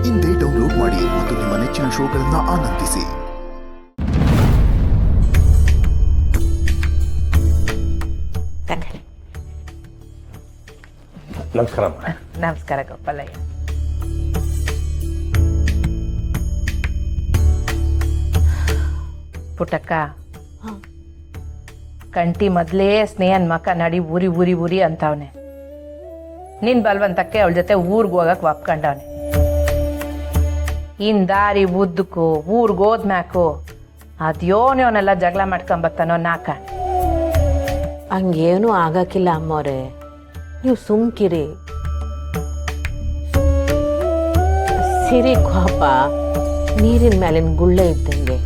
ಇಂದೇ ಡೌನ್ಲೋಡ್ ಮಾಡಿ ಮತ್ತು ನಿಮ್ಮ ನೆಚ್ಚಿನ ಶೋಗಳನ್ನು ಆನಂದಿಸಿ. ನಮಸ್ಕಾರ. ನಮಸ್ಕಾರ ಗೋಪಾಲಯ್ಯ. ಪುಟ್ಟಕ್ಕ, ಕಂಟಿ ಮೊದಲೇ ಸ್ನೇಹನ್ ಮಕ್ಕ ನಡಿ ಊರಿ ಊರಿ ಊರಿ ಅಂತವನೆ. ನಿನ್ ಬಲ್ವಂತಕ್ಕೆ ಅವಳ ಜೊತೆ ಊರ್ಗ್ ಹೋಗಕ್ ಒಪ್ಕೊಂಡವನೆ. ಇನ್ ದಾರಿ ಉದ್ದಕ್ಕೂ ಊರ್ಗ್ ಹೋದ್ಮ್ಯಾಕು ಅದ್ಯೋನೆಲ್ಲ ಜಗಳ ಮಾಡ್ಕೊಂಬತ್ತಾನೋ ನಾಕ. ಹಂಗೇನು ಆಗಕ್ಕಿಲ್ಲ ಅಮ್ಮವ್ರೆ, ನೀವು ಸುಮ್ಕಿರಿ. ಸಿರಿ ಕೋಪ ನೀರಿನ ಮೇಲಿನ ಗುಳ್ಳೆ ಇದ್ದಂಗೆ.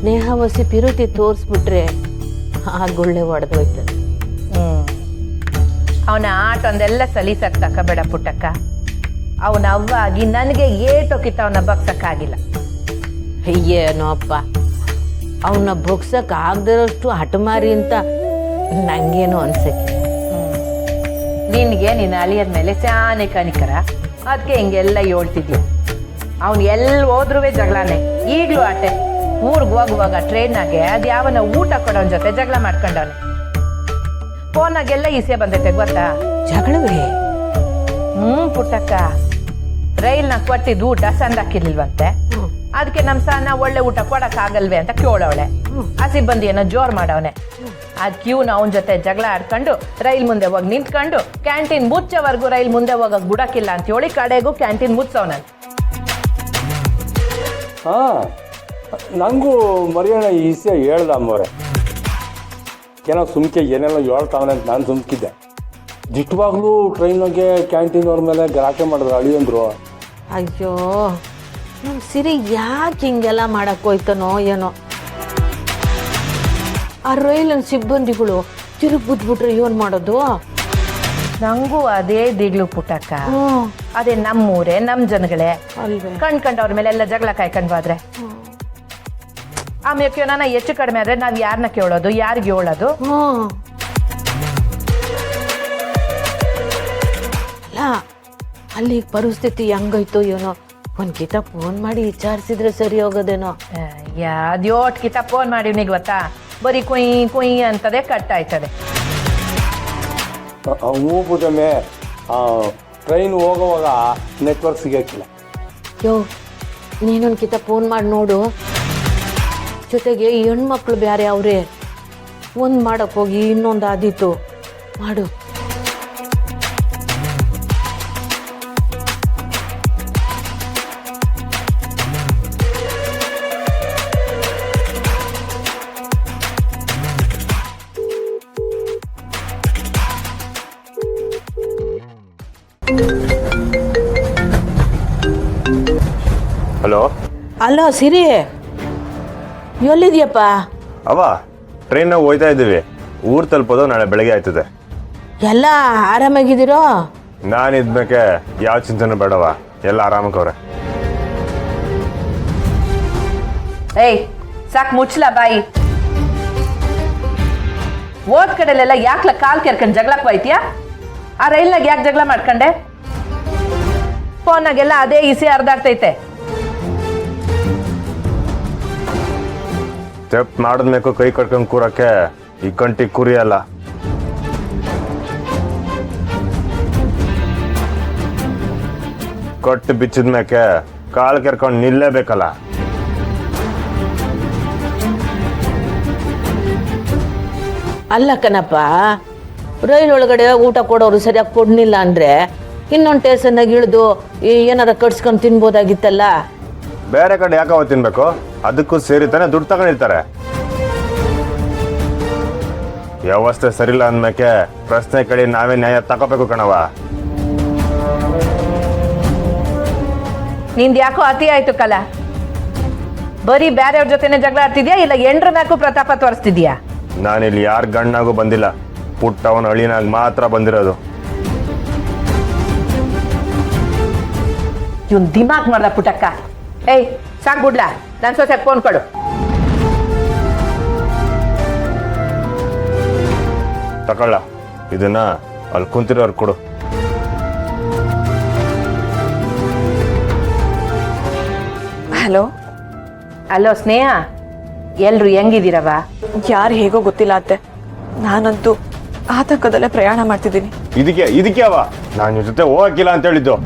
ನೇಹವಸಿ ಪಿರುತಿ ತೋರಿಸ್ಬಿಟ್ರೆ ಆ ಗುಳ್ಳೆ ಒಡೆದೋಯ್ತದೆ. ಅವನ ಆಟ ಒಂದೆಲ್ಲ ಸಲೀಸಕ್ ತಕಬೇಡ ಪುಟ್ಟಕ್ಕ. ಅವನ ಅವ್ವಾಗಿ ನನಗೆ ಏಟೋಕಿತ್ತ ಅವನ ಬಗ್ಸಕ್ಕಾಗಿಲ್ಲ. ಏನೋ ಅಪ್ಪ, ಅವನ್ನ ಬೊಗ್ಸಕ್ ಆಗದಿರೋಷ್ಟು ಹಠಮಾರಿ ಅಂತ ನಂಗೇನು ಅನ್ಸಕ್ಕೆ. ನಿನ್ಗೆ ನಿನ್ನ ಅಳಿಯದ ಮೇಲೆ ಸ್ಯಾನೆ ಕನಿಕರ, ಅದಕ್ಕೆ ಹಿಂಗೆಲ್ಲ ಹೇಳ್ತಿದ್ಯ. ಅವ್ನು ಎಲ್ಲಿ ಹೋದ್ರೂ ಜಗಳಾನೆ. ಈಗ್ಲೂ ಆಟೆ. ಊರ್ಗ್ ಹೋಗುವಾಗ ಟ್ರೈನ್ನಾಗೆ ಅದ್ ಯಾವನ ಊಟ ಕೊಡೋನ್ ಜೊತೆ ಜಗಳ ಮಾಡ್ಕೊಂಡವನೆ. ಫೋನಾಗೆಲ್ಲ ಈಸೆ ಬಂದೈತೆ ಗೊತ್ತಾ? ಜಗಳವೇ? ಪುಟ್ಟಕ್ಕ, ರೈಲ್ನಾಗ ಕೊಟ್ಟಿದ್ದು ಊಟ ಸಂದಾಕಿರ್ಲಿಲ್ವಂತೆ. ಅದಕ್ಕೆ ನಮ್ ಸಣ್ಣ ಒಳ್ಳೆ ಊಟ ಕೊಡಕ್ ಆಗಲ್ವೇ ಅಂತ ಕೇಳವಳೆ. ಆ ಸಿಬ್ಬಂದಿ ಏನೋ ಜೋರ್ ಮಾಡವನೆ. ಅದಕ್ಕೆ ಇವ್ನು ಅವನ ಜೊತೆ ಜಗಳ ಆಡ್ಕೊಂಡು ರೈಲ್ ಮುಂದೆ ಹೋಗಿ ನಿಂತ್ಕೊಂಡು ಕ್ಯಾಂಟೀನ್ ಮುಚ್ಚವರೆಗೂ ರೈಲ್ ಮುಂದೆ ಹೋಗಕ್ ಬಿಡಕ್ಕಿಲ್ಲ ಅಂತ ಹೇಳಿ ಕಡೆಗೂ ಕ್ಯಾಂಟೀನ್ ಮುಚ್ಚವನ. ಹಾ, ನನಗೂ ಮರಿಯೋಣ ಈ ವಿಷಯ ಹೇಳ್ದ ಅಮ್ಮವ್ರೆ. ಏನೋ ಸುಮ್ಕೆ ಏನೆಲ್ಲ ಹೇಳ್ತಾವನೆ ಅಂತ ನಾನು ಸುಮ್ಕಿದ್ದೆ. ದಿಟ್ಟವಾಗ್ಲೂ ಟ್ರೈನಾಗೆ ಕ್ಯಾಂಟೀನ್ ಅವ್ರ ಮೇಲೆ ಗಲಾಟೆ ಮಾಡಿದ್ರು ಅಳಿಯಂದ್ರು. ಅಯ್ಯೋ, ನಮ್ಮ ಸಿರಿ ಯಾಕೆ ಹಿಂಗೆಲ್ಲ ಮಾಡಕ್ ಹೋಯ್ತಾನೋ ಏನೋ. ಆ ರೈಲಿನ ಸಿಬ್ಬಂದಿಗಳು ತಿರುಗಿ ಬಿದ್ಬಿಟ್ರೆ ಏನ್ ಮಾಡೋದು? ನಂಗೂ ಅದೇ ದಿಗ್ಲು ಪುಟ್ಟಕ್ಕ. ಅದೇ ನಮ್ಮೂರೇ, ನಮ್ ಜನಗಳೇ ಕಂಡ್ಕಂಡ್ ಅವ್ರ ಮೇಲೆ ಎಲ್ಲ ಜಗಳ ಕಾಯ್ಕೊಂಡ್ ಹೋದ್ರೆ ಆಮೇಲೆ ನಾನು ಹೆಚ್ಚು ಕಡಿಮೆ ಆದ್ರೆ ನಾವ್ ಯಾರನ್ನ ಕೇಳೋದು, ಯಾರಿಗೆ ಹೇಳೋದು? ಅಲ್ಲ, ಅಲ್ಲಿ ಪರಿಸ್ಥಿತಿ ಹೆಂಗೈತೋ ಏನೋ. ಒಂದ್ಕಿತ ಫೋನ್ ಮಾಡಿ ವಿಚಾರಿಸಿದ್ರೆ ಸರಿ ಹೋಗೋದೇನೋ. ಅದ್ಯೋಟ್ಕಿತ ಫೋನ್ ಮಾಡಿವ್ನಿ ಗೊತ್ತಾ, ಬರೀ ಕುಯ್ ಕುಯ್ ಅಂತದೇ ಕಟ್ ಆಯ್ತದೆ. ಹೂ ಪುಟಮೆ, ಟ್ರೈನ್ ಹೋಗೋವಾಗ ನೆಟ್ವರ್ಕ್ ಸಿಗಕ್ಕಿಲ್ಲ. ಯೋ, ನೀನೊಂದ್ಕಿತ ಫೋನ್ ಮಾಡಿ ನೋಡು. ಜೊತೆಗೆ ಹೆಣ್ಮಕ್ಳು ಬೇರೆ ಅವ್ರೆ. ಒಂದ್ ಮಾಡಕ್ ಹೋಗಿ ಇನ್ನೊಂದು ಆದೀತು. ಮಾಡು. ಹಲೋ. ಅಲೋ ಸಿರಿ, ಎಲ್ಲಿದ್ಯಪ್ಪ? ಅವ ಟ್ರೈನಾಗ ಹೋಯ್ತಾ ಇದ್ದೀವಿ. ಊರು ತಲುಪೋದು ನಾಳೆ ಬೆಳಗ್ಗೆ ಆಯ್ತದೆ. ಎಲ್ಲ ಆರಾಮಾಗಿದ್ದೀರೋ? ನಾನಿದ್ಮೇಕೆ ಯಾವ ಚಿಂತನೆ ಬೇಡವ, ಎಲ್ಲ ಆರಾಮಕ್ಕವ್ರೆ. ಏಯ್ ಸಾಕ್ ಮುಚ್ಚಲ ಬಾಯಿ. ಓದ್ ಕಡೆಲೆಲ್ಲ ಯಾಕ್ಲ ಕಾಲ್ ಕೆರ್ಕೊಂಡ್ ಜಗಳಕ್ ಹೋಯ್ತೀಯಾ? ಆ ರೈಲ್ನಾಗ ಯಾಕೆ ಜಗಳ ಮಾಡ್ಕೊಂಡೆ? ಫೋನಾಗೆಲ್ಲ ಅದೇ ಈಸಿ ಹರಿದಾಡ್ತೈತೆ. ಸ್ಟೆಪ್ ಮಾಡಿದ್ಮೇಕು ಕೈ ಕಟ್ಕೊಂಡು ಕೂರಕ್ಕೆ ಈ ಕಂಟಿ ಕುರಿ ಅಲ್ಲ. ಕಟ್ಟು ಬಿಚ್ಚಿದ್ಮೇಕೆ ಕಾಲು ಕೆರ್ಕೊಂಡು ನಿಲ್ಲೇಬೇಕಲ್ಲ. ಅಲ್ಲ ಕಣಪ್ಪ, ರೈಲ್ ಒಳಗಡೆ ಊಟ ಕೊಡೋರು ಸರಿಯಾಗಿ ಕೊಡ್ಲಿಲ್ಲ ಅಂದ್ರೆ ಇನ್ನೊಂದು ಸ್ಟೇಷನ್ನಾಗ ಇಳಿದು ಏನಾರ ಕಟ್ಸ್ಕೊಂಡು ತಿನ್ಬೋದಾಗಿತ್ತಲ್ಲ. ಬೇರೆ ಕಡೆ ಯಾಕವ ತಿನ್ಬೇಕು? ಅದಕ್ಕೂ ಸೇರಿ ತಾನೆ ದುಡ್ಡು ತಗೊಂಡಿರ್ತಾರೆ. ವ್ಯವಸ್ಥೆ ಸರಿಲ್ಲ ಅಂದ್ಮೇಕೆ ಪ್ರಶ್ನೆ ಕೇಳಿ ನಾವೇ ನ್ಯಾಯ ತಗೋಬೇಕು ಕಣವ. ನಿಂದ ಯಾಕೋ ಅತಿ ಆಯ್ತು ಕಲ. ಬರೀ ಬೇರೆಯವ್ರ ಜೊತೆನೆ ಜಗಳ ಆಡ್ತಿದ್ಯಾ ಇಲ್ಲ ಎಂಡ್ರ ಮ್ಯಾಕು ಪ್ರತಾಪ ತೋರಿಸ್ತಿದ್ಯಾ? ನಾನಿಲ್ಲಿ ಯಾರ ಗಣ್ಣಾಗೂ ಬಂದಿಲ್ಲ, ಪುಟ್ಟವನ ಅಳಿನಾಗ ಮಾತ್ರ ಬಂದಿರೋದು. ಇವನ್ ದಿಮಾಕ್ ಮಾಡ್ದ ಪುಟ್ಟಕ್ಕ. ಏಯ್ ಸಾಕ್ ಬಿಡ್ಲಾ, ನನ್ ಸೊಸೆ ಫೋನ್ ಕೊಡು. ತಗೊಳ್ಳ, ಇದನ್ನ ಅಲ್ಲಿ ಕುಂತಿರೋರು ಕೊಡು. ಹಲೋ, ಅಲೋ ಸ್ನೇಹ, ಎಲ್ರು ಹೆಂಗಿದ್ದೀರವ? ಯಾರು ಹೇಗೋ ಗೊತ್ತಿಲ್ಲ ಅತ್ತೆ, ನಾನಂತೂ ಆತಂಕದಲ್ಲೇ ಪ್ರಯಾಣ ಮಾಡ್ತಿದ್ದೀನಿ. ಇದಕ್ಕೆ ಅವ ನಾನು ನಿನ್ ಜೊತೆ ಹೋಗಕ್ಕಿಲ್ಲ ಅಂತ ಹೇಳಿದ್ದು.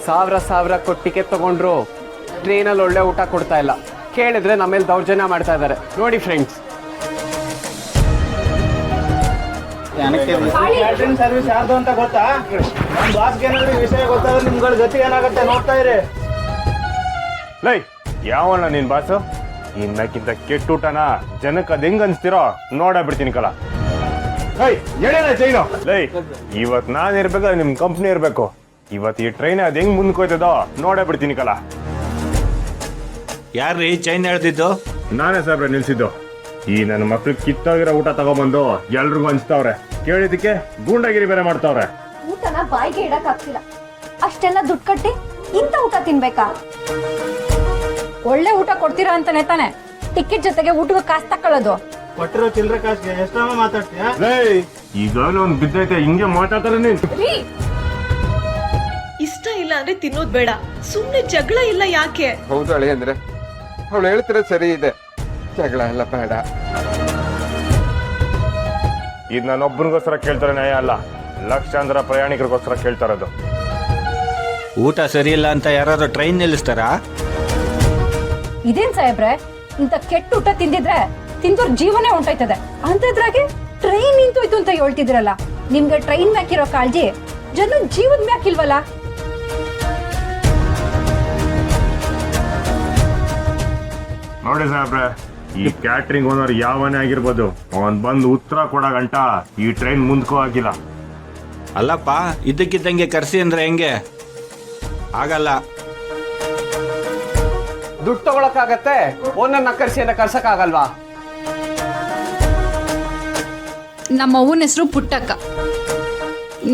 ಸಾವಿರ ಕೊಟ್ಟು ಟಿಕೆಟ್ ತಗೊಂಡ್ರು ಟ್ರೈನಲ್ಲಿ ಒಳ್ಳೆ ಊಟ ಕೊಡ್ತಾ ಇಲ್ಲ. ಕೇಳಿದ್ರೆ ನಮ್ಮೇಲೆ ದೌರ್ಜನ್ಯ ಮಾಡ್ತಾ ಇದ್ದಾರೆ ನೋಡಿ ಫ್ರೆಂಡ್ಸ್. ಸರ್ವಿಸ್ ಯಾರ್ದು ಅಂತ ಗೊತ್ತಾ? ನಮ್ಮ ಬಾಸ್ಗೆ ಏನಾದ್ರು ವಿಷಯ ಗೊತ್ತಾದ್ರೆ ನಿಮ್ಗಳ ಗತಿ ಏನಾಗುತ್ತೆ ನೋಡ್ತಾ ಇರಿ. ಲೈ ಯಾವಣ್ಣ ನಿನ್ ಬಾಸು? ಇನ್ನಕ್ಕಿಂತ ಕೆಟ್ಟ ಊಟನ ಜನಕ್ಕೆ ಅದ್ ಹೆಂಗ್ ಅನ್ಸ್ತಿರೋ ನೋಡ ಬಿಡ್ತೀನಿ ಕಲ. ಲೈ ಇವತ್ ನಾನ್ ಇರ್ಬೇಕು, ನಿಮ್ ಕಂಪ್ನಿ ಇರ್ಬೇಕು. ಇವತ್ ಈ ಟ್ರೈನ್ ಅದ್ ಹೆಂಗ್ ಮುಂದಕ್ಕೆ ಹೋಯ್ತದೋ ನೋಡೇ ಬಿಡ್ತೀನಿ ಕಲ. ಯಾರ್ರೀ ಚೈನ್ ಎಳ್ದಿದ್ದು? ನಾನೇ ಸಾಬ್ರೆ ನಿಲ್ಸಿದ್ದು. ಈ ನನ್ನ ಮಕ್ಳಿಗೆ ಕಿತ್ತೋಗಿರೋ ಊಟ ತಗೊಂಬಂದು ಎಲ್ರಿಗೂ ಹಂಚ್ತಾವ್ರೆ. ಕೇಳಿದಕ್ಕೆ ಗೂಂಡಾಗಿರಿ ಬೇರೆ ಮಾಡ್ತಾವ್ರೆ. ಊಟನ ಬಾಯಿಗೆ ಇಡಕ್ ಆಗ್ತಿಲ್ಲ, ಅಷ್ಟೆಲ್ಲ ದುಡ್ಡು ಕಟ್ಟಿ ಇಂಥ ಊಟ ತಿನ್ಬೇಕಾ? ಒಳ್ಳೆ ಊಟ ಕೊಡ್ತೀರಾ ಅಂತಾನೆ ತಾನೆ ಟಿಕೆಟ್ ಜೊತೆಗೆ ಊಟಕ್ಕೆ ಕಾಸು ತಕೊಳ್ಳೋದು. ಕೊಟ್ಟಿರೋ ಚಿಲ್ಲರೆ ಕಾಸಿಗೆ ಎಷ್ಟಮ್ಮ ಮಾತಾಡ್ತೀಯಾ? ಈಗಾಗಲೇ ಒಂದ್ ಬಿದ್ದೈತೆ, ಹಿಂಗೆ ಮಾತಾಡ್ತಾರೆ ನೀನ್. ಇಷ್ಟ ಇಲ್ಲ ಅಂದ್ರೆ ತಿನ್ನೋದ್ ಬೇಡ, ಸುಮ್ನೆ ಜಗಳ ಇಲ್ಲ ಯಾಕೆ? ಹೌದು ಅಳಿ ಅಂದ್ರೆ ಅವಳು ಹೇಳ್ತಿರೋ ಸರಿ ಇದೆ, ಜಗಳ ಎಲ್ಲ ಬೇಡ. ಇದು ನಾನೊಬ್ಬನಿಗೋಸ್ಕರ ಕೇಳ್ತಾರೆ ನ್ಯಾಯ ಅಲ್ಲ, ಲಕ್ಷಾಂತರ ಪ್ರಯಾಣಿಕರಿಗೋಸ್ಕರ ಕೇಳ್ತಾ ಇರೋದು. ಊಟ ಸರಿ ಇಲ್ಲ ಅಂತ ಯಾರಾದ್ರೂ ಟ್ರೈನ್ ನಿಲ್ಲಿಸ್ತಾರಾ? ಇದೇನ್ ಸಾಹೇಬ್ರೆ, ಇಂಥ ಕೆಟ್ಟ ಊಟ ತಿಂದಿದ್ರೆ ತಿಂದೋರ್ ಜೀವನೇ ಹೊಂಟೋಯ್ತದೆ ಅಂತದ್ರಾಗೆ ಟ್ರೈನ್ ನಿಂತೋಯ್ತು ಅಂತ ಹೇಳ್ತಿದ್ರಲ್ಲ. ನಿಮ್ಗೆ ಟ್ರೈನ್ ಮ್ಯಾಕಿರೋ ಕಾಳಜಿ ಜನ ಜೀವದ ಮ್ಯಾಕಿಲ್ವಲ್ಲ? ನೋಡಿ ಸಾಹೇಬ್ರೆ, ಈ ಕ್ಯಾಟ್ರಿಂಗ್ ಓನರ್ ಯಾವನೇ ಆಗಿರ್ಬೋದು, ಅವನ್ ಬಂದು ಉತ್ತರ ಕೊಡ ಗಂಟ ಈ ಟ್ರೈನ್ ಮುಂದಕ್ಕೂ ಆಗಿಲ್ಲ. ಅಲ್ಲಪ್ಪ, ಇದ್ದಕ್ಕಿದ್ದಂಗೆ ಕರ್ಸಿ ಅಂದ್ರೆ ಹೆಂಗೆ? ಆಗಲ್ಲ. ದುಡ್ಡು ತಗೊಳಕ್ಕಾಗತ್ತೆ, ಓನರ್ನ ಕರ್ಸಿ ಅಂತ ಕರ್ಸಕ್ಕಾಗಲ್ವಾ? ನಮ್ಮ ಅವ್ವನ ಹೆಸರು ಪುಟ್ಟಕ್ಕ.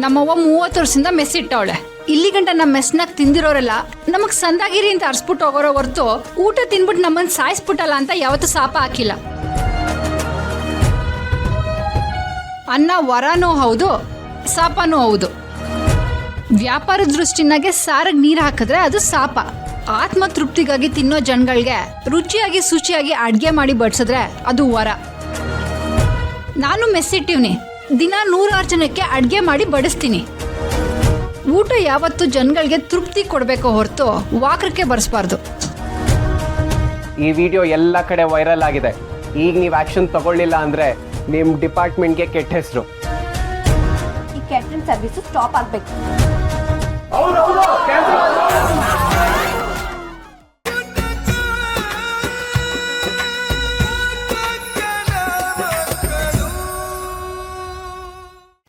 ನಮ್ಮವ್ವ 30 ವರ್ಷದಿಂದ ಮೆಸ್ ಇಟ್ಟವಳೆ. ಇಲ್ಲಿ ಗಂಟ ನಮ್ಮ ಮೆಸ್ನಾಗ ತಿಂದಿರೋರೆಲ್ಲ ನಮಗ್ ಸಂದಾಗಿರಿ ಅಂತ ಅರ್ಸ್ಬಿಟ್ಟು ಹೋಗೋರೋ ಹೊರ್ತು ಊಟ ತಿನ್ಬಿಟ್ಟು ನಮ್ಮನ್ನ ಸಾಯಿಸ್ಬಿಟ್ಟಲ್ಲ ಅಂತ ಯಾವತ್ತೂ ಶಾಪ ಹಾಕಿಲ್ಲ. ಅನ್ನ ವರನೂ ಹೌದು, ಶಾಪನೂ ಹೌದು. ವ್ಯಾಪಾರ ದೃಷ್ಟಿನಾಗೆ ಸಾರಿಗೆ ನೀರು ಹಾಕಿದ್ರೆ ಅದು ಶಾಪ. ಆತ್ಮ ತೃಪ್ತಿಗಾಗಿ ತಿನ್ನೋ ಜನಗಳಿಗೆ ರುಚಿಯಾಗಿ ಶುಚಿಯಾಗಿ ಅಡ್ಗೆ ಮಾಡಿ ಬಡಿಸಿದ್ರೆ ಅದು ವರ. ನಾನು ಮೆಸ್ಸಿಟ್ಟಿವ್ನಿ, ದಿನ 100 ಜನಕ್ಕೆ ಅಡ್ಗೆ ಮಾಡಿ ಬಡಿಸ್ತೀನಿ. ಊಟ ಯಾವತ್ತು ಜನಗಳಿಗೆ ತೃಪ್ತಿ ಕೊಡಬೇಕು ಹೊರತು ವಾಕ್ರಕ್ಕೆ ಬರ್ಸ್ಬಾರ್ದು. ಈ ವಿಡಿಯೋ ಎಲ್ಲ ಕಡೆ ವೈರಲ್ ಆಗಿದೆ. ಈಗ ನೀವು ಆಕ್ಷನ್ ತಗೊಳ್ಳಿಲ್ಲ ಅಂದ್ರೆ ನಿಮ್ ಡಿಪಾರ್ಟ್ಮೆಂಟ್ಗೆ ಕೆಟ್ಟ ಹೆಸರು. ಈ ಕ್ಯಾಟ್ರಿಂಗ್ ಸರ್ವಿಸ್ ಸ್ಟಾಪ್ ಆಗ್ಬೇಕು. ಹೌದು